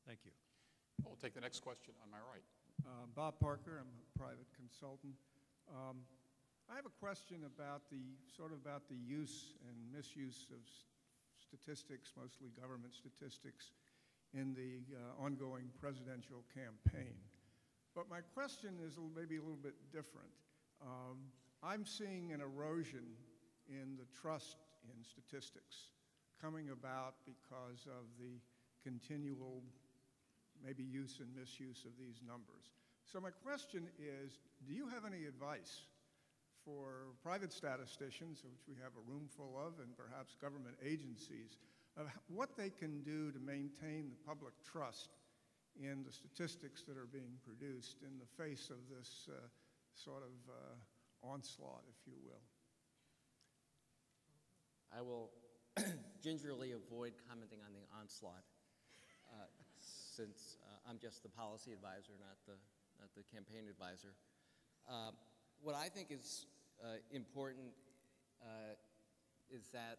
Thank you. We'll take the next question on my right. Bob Parker, I'm a private consultant. I have a question about the use and misuse of statistics, mostly government statistics, in the ongoing presidential campaign. But my question is maybe a little bit different. I'm seeing an erosion in the trust in statistics coming about because of the continual maybe use and misuse of these numbers. So my question is, do you have any advice for private statisticians, which we have a room full of, and perhaps government agencies, of what they can do to maintain the public trust in the statistics that are being produced in the face of this sort of onslaught, if you will? I will gingerly avoid commenting on the onslaught, since I'm just the policy advisor, not the campaign advisor. What I think is important is that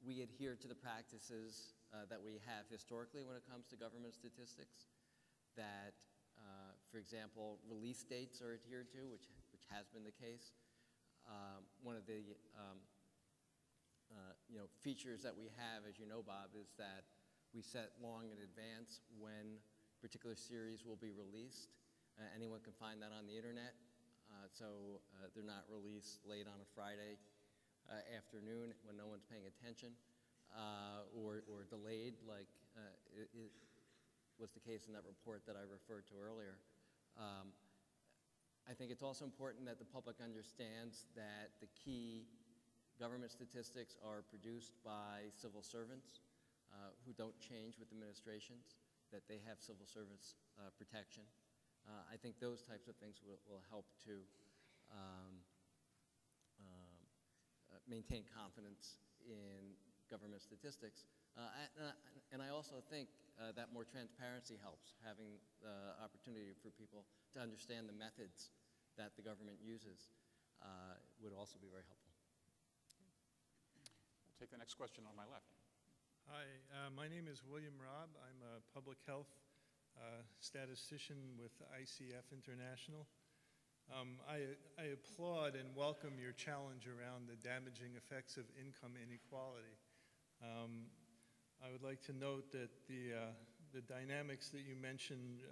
we adhere to the practices that we have historically when it comes to government statistics, that, for example, release dates are adhered to, which has been the case. One of the features that we have, as you know, Bob, is that we set long in advance when a particular series will be released. Anyone can find that on the internet. So they're not released late on a Friday afternoon when no one's paying attention, or delayed like it was the case in that report that I referred to earlier. I think it's also important that the public understands that the key government statistics are produced by civil servants who don't change with administrations, that they have civil service protection. I think those types of things will help to maintain confidence in government statistics. And I also think that more transparency helps, having the opportunity for people to understand the methods that the government uses would also be very helpful. We'll take the next question on my left. Hi, my name is William Robb. I'm a public health statistician with ICF International. I applaud and welcome your challenge around the damaging effects of income inequality. I would like to note that the dynamics that you mentioned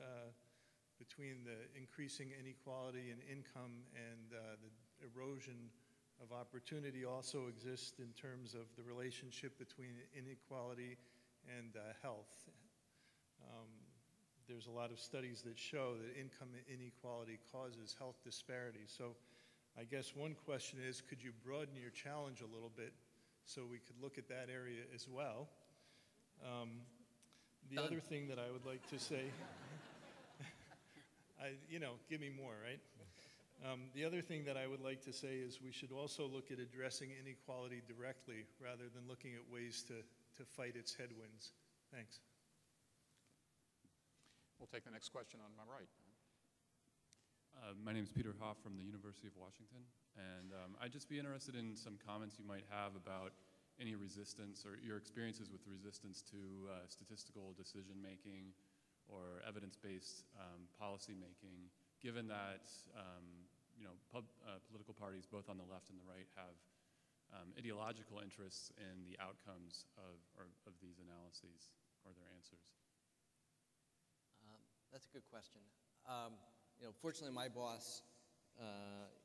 between the increasing inequality in income and the erosion of opportunity also exist in terms of the relationship between inequality and health. There's a lot of studies that show that income inequality causes health disparities. So I guess one question is, could you broaden your challenge a little bit so we could look at that area as well? The other thing that I would like to say, give me more, right? The other thing that I would like to say is we should also look at addressing inequality directly rather than looking at ways to fight its headwinds. Thanks. We'll take the next question on my right. My name is Peter Hoff from the University of Washington, and I'd just be interested in some comments you might have about any resistance or your experiences with resistance to statistical decision-making or evidence-based policy-making, given that political parties, both on the left and the right, have ideological interests in the outcomes of these analyses or their answers. That's a good question. Fortunately, my boss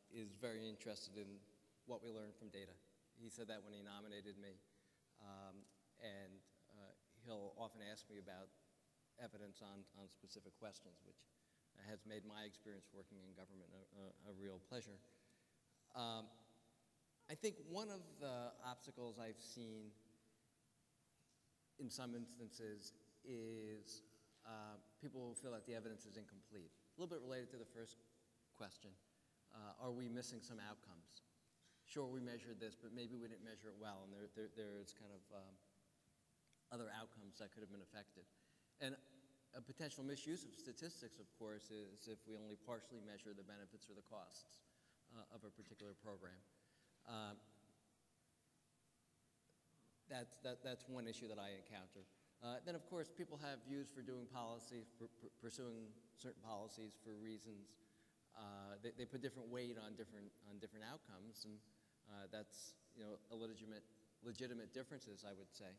is very interested in what we learn from data. He said that when he nominated me, and he'll often ask me about evidence on specific questions, which has made my experience working in government a real pleasure. I think one of the obstacles I've seen in some instances is people feel that the evidence is incomplete. A little bit related to the first question. Are we missing some outcomes? Sure, we measured this, but maybe we didn't measure it well, and there's kind of other outcomes that could have been affected. And a potential misuse of statistics, of course, is if we only partially measure the benefits or the costs of a particular program. That's one issue that I encounter. Then, of course, people have views for doing policy, for pursuing certain policies for reasons. They put different weight on different outcomes, and that's a legitimate differences, I would say.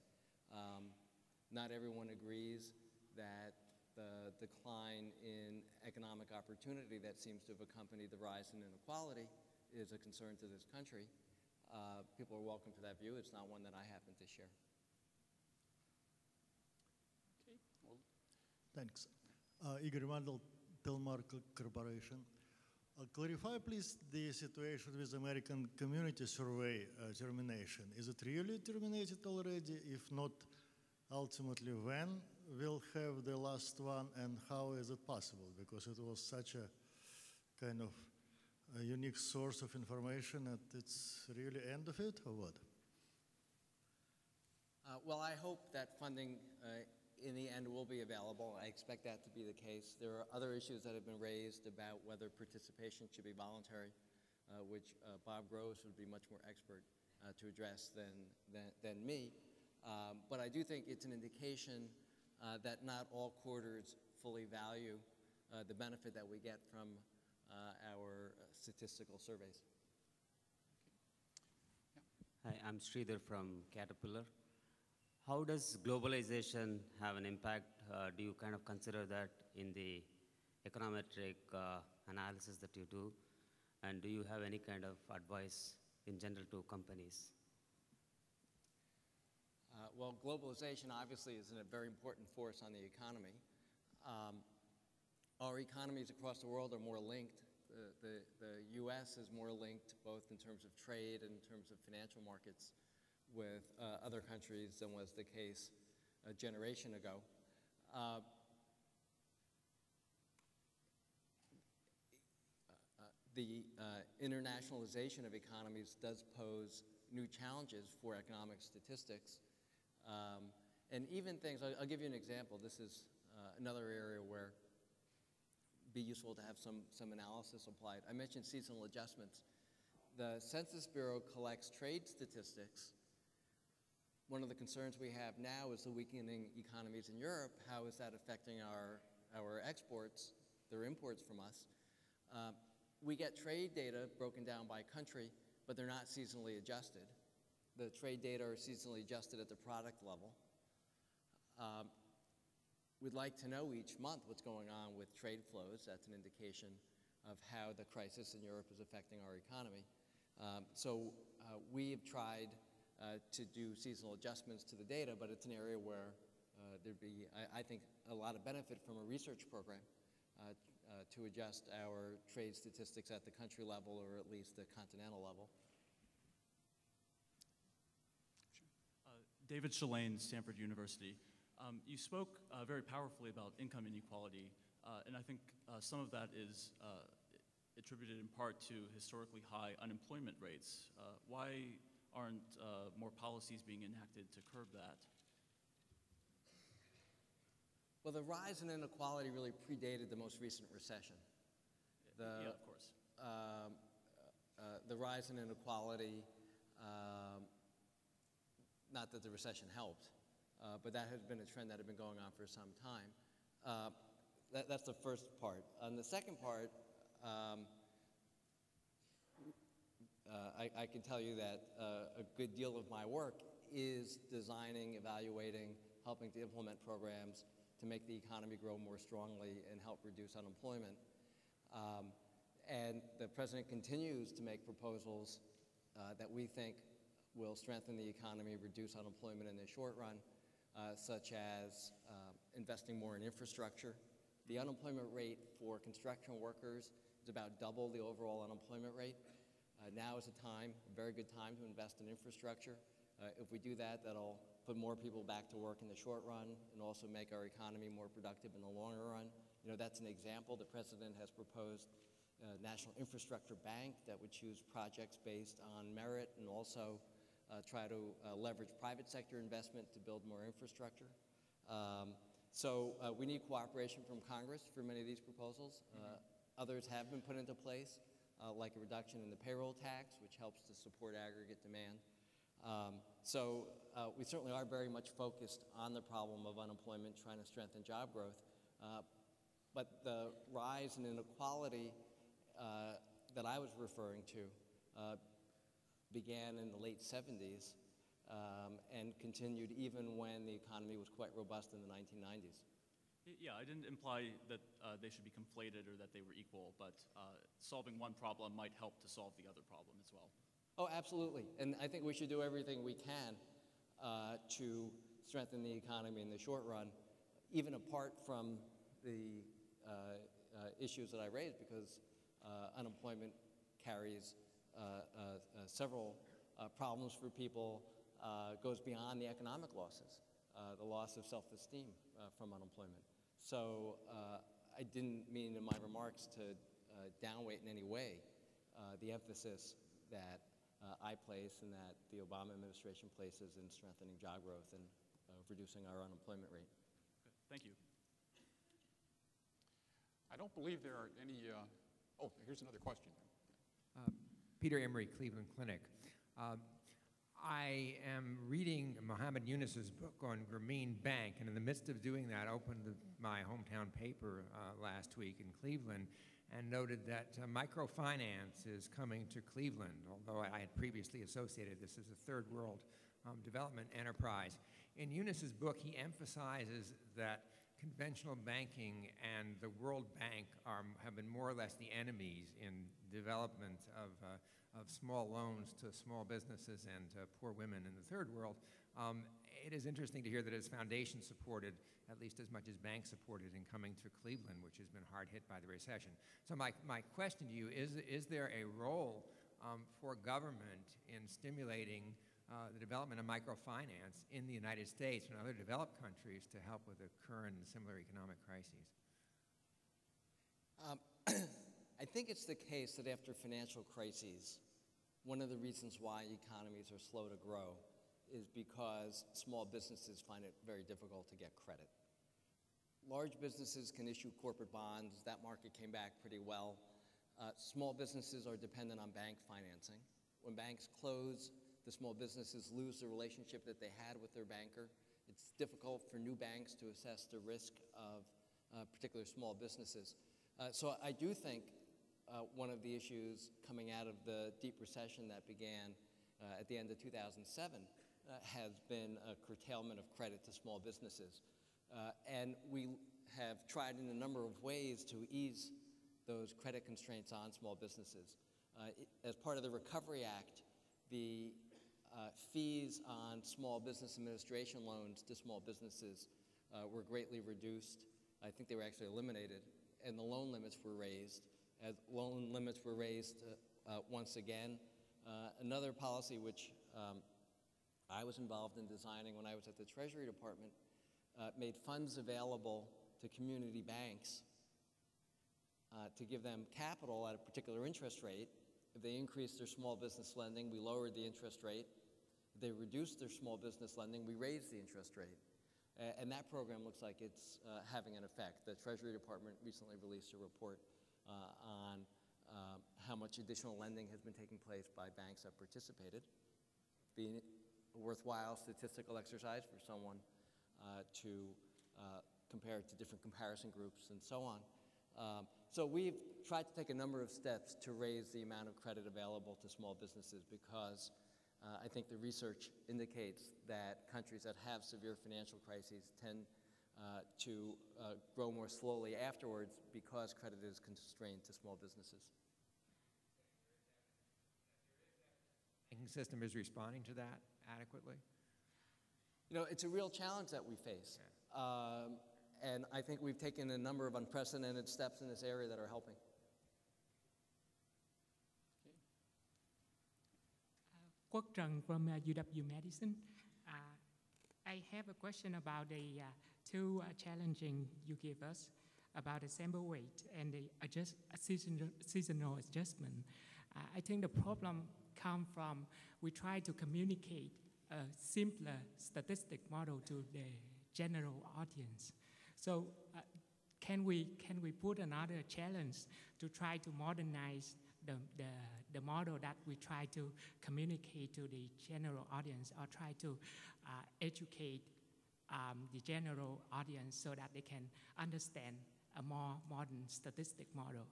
Not everyone agrees that the decline in economic opportunity that seems to have accompanied the rise in inequality is a concern to this country. People are welcome to that view. It's not one that I happen to share. Okay. Well, Thanks. Igor Mandel, Telmar Corporation. Clarify, please, the situation with American Community Survey termination. Is it really terminated already? If not, ultimately, when we'll have the last one, and how is it possible? Because it was such a kind of a unique source of information that it's really end of it, or what? Well, I hope that funding in the end will be available. I expect that to be the case. There are other issues that have been raised about whether participation should be voluntary, which Bob Gross would be much more expert to address than me. But I do think it's an indication that not all quarters fully value the benefit that we get from our statistical surveys. Hi, I'm Sridhar from Caterpillar. How does globalization have an impact? Do you kind of consider that in the econometric analysis that you do? And do you have any kind of advice in general to companies? Well, globalization obviously is a very important force on the economy. Our economies across the world are more linked. The U.S. is more linked both in terms of trade and in terms of financial markets with other countries than was the case a generation ago. The internationalization of economies does pose new challenges for economic statistics. And even things, I'll give you an example. This is another area where it'd be useful to have some analysis applied. I mentioned seasonal adjustments. The Census Bureau collects trade statistics. One of the concerns we have now is the weakening economies in Europe. How is that affecting our exports, their imports from us? We get trade data broken down by country, but they're not seasonally adjusted. The trade data are seasonally adjusted at the product level. We'd like to know each month what's going on with trade flows. That's an indication of how the crisis in Europe is affecting our economy. So we have tried to do seasonal adjustments to the data, but it's an area where there'd be, I think, a lot of benefit from a research program to adjust our trade statistics at the country level or at least the continental level. David Shalane, Stanford University. You spoke very powerfully about income inequality, and I think some of that is attributed in part to historically high unemployment rates. Why aren't more policies being enacted to curb that? Well, the rise in inequality really predated the most recent recession. Yeah, of course. The rise in inequality, not that the recession helped, but that has been a trend that had been going on for some time. That's the first part. On the second part, I can tell you that a good deal of my work is designing, evaluating, helping to implement programs to make the economy grow more strongly and help reduce unemployment. And the President continues to make proposals that we think will strengthen the economy, reduce unemployment in the short run, such as investing more in infrastructure. The unemployment rate for construction workers is about double the overall unemployment rate. Now is a time, a very good time to invest in infrastructure. If we do that, that'll put more people back to work in the short run and also make our economy more productive in the longer run. You know, that's an example. The President has proposed a National Infrastructure Bank that would choose projects based on merit and also try to leverage private sector investment to build more infrastructure. So we need cooperation from Congress for many of these proposals. Others have been put into place, like a reduction in the payroll tax, which helps to support aggregate demand. So we certainly are very much focused on the problem of unemployment, trying to strengthen job growth. But the rise in inequality that I was referring to began in the late 70s and continued even when the economy was quite robust in the 1990s. Yeah, I didn't imply that they should be conflated or that they were equal, but solving one problem might help to solve the other problem as well. Oh, absolutely. And I think we should do everything we can to strengthen the economy in the short run, even apart from the issues that I raised, because unemployment carries several problems for people, goes beyond the economic losses, the loss of self-esteem from unemployment. So I didn't mean in my remarks to downweight in any way the emphasis that I place and that the Obama administration places in strengthening job growth and reducing our unemployment rate. Okay, thank you. I don't believe there are any, oh, here's another question. Peter Emery, Cleveland Clinic. I am reading Mohammed Yunus's book on Grameen Bank, and in the midst of doing that, I opened my hometown paper last week in Cleveland and noted that microfinance is coming to Cleveland, although I had previously associated this as a third world development enterprise. In Yunus's book, he emphasizes that conventional banking and the World Bank have been more or less the enemies in development of small loans to small businesses and poor women in the third world. It is interesting to hear that his foundation supported at least as much as banks supported in coming to Cleveland, which has been hard hit by the recession. So my question to you is there a role for government in stimulating the development of microfinance in the United States and other developed countries to help with the current and similar economic crises? I think it's the case that after financial crises, one of the reasons why economies are slow to grow is because small businesses find it very difficult to get credit. Large businesses can issue corporate bonds. That market came back pretty well. Small businesses are dependent on bank financing. When banks close, the small businesses lose the relationship that they had with their banker. It's difficult for new banks to assess the risk of particular small businesses. So I do think one of the issues coming out of the deep recession that began at the end of 2007 has been a curtailment of credit to small businesses. And we have tried in a number of ways to ease those credit constraints on small businesses. As part of the Recovery Act, the fees on small business administration loans to small businesses were greatly reduced. I think they were actually eliminated, and the loan limits were raised. As loan limits were raised once again. Another policy which I was involved in designing when I was at the Treasury Department made funds available to community banks to give them capital at a particular interest rate. If they increased their small business lending, we lowered the interest rate. If they reduced their small business lending, we raised the interest rate. And that program looks like it's having an effect. The Treasury Department recently released a report on how much additional lending has been taking place by banks that participated, being a worthwhile statistical exercise for someone to compare it to different comparison groups and so on. So we've tried to take a number of steps to raise the amount of credit available to small businesses because I think the research indicates that countries that have severe financial crises tend to grow more slowly afterwards because credit is constrained to small businesses. The banking system is responding to that adequately? You know, it's a real challenge that we face. And I think we've taken a number of unprecedented steps in this area that are helping. Quốc Trần from UW Medicine. I have a question about the two challenging you gave us about the sample weight and the seasonal adjustment. I think the problem comes from we try to communicate a simpler statistic model to the general audience. So can we put another challenge to try to modernize the model that we try to communicate to the general audience, or try to educate the general audience so that they can understand a more modern statistic model?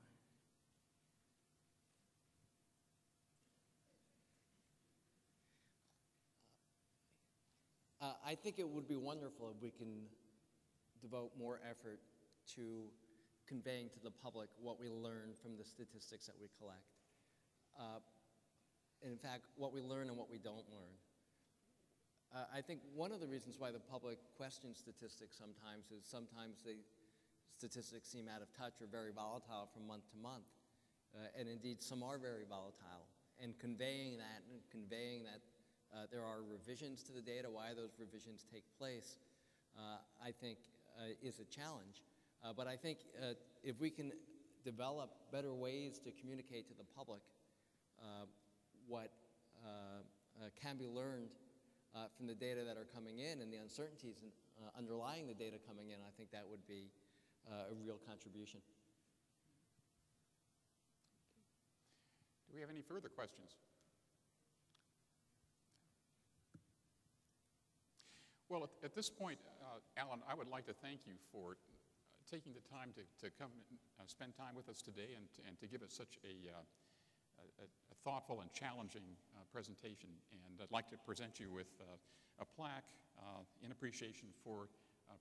I think it would be wonderful if we can devote more effort to conveying to the public what we learn from the statistics that we collect. And in fact, what we learn and what we don't learn. I think one of the reasons why the public questions statistics sometimes is sometimes the statistics seem out of touch or very volatile from month to month. And indeed, some are very volatile. And conveying that there are revisions to the data, why those revisions take place, I think is a challenge. But I think if we can develop better ways to communicate to the public what can be learned from the data that are coming in and the uncertainties underlying the data coming in, I think that would be a real contribution. Do we have any further questions? Well, at this point, Alan, I would like to thank you for taking the time to come and spend time with us today and to give us such a thoughtful and challenging presentation. And I'd like to present you with a plaque in appreciation for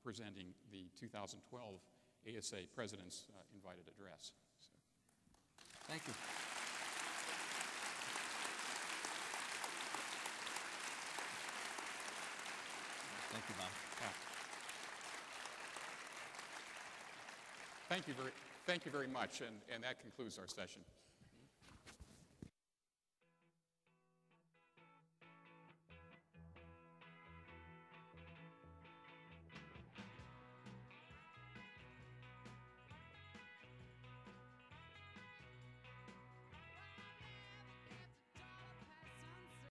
presenting the 2012 ASA President's Invited Address. So. Thank you. Thank you, Bob. Yeah. Thank you very much, and that concludes our session.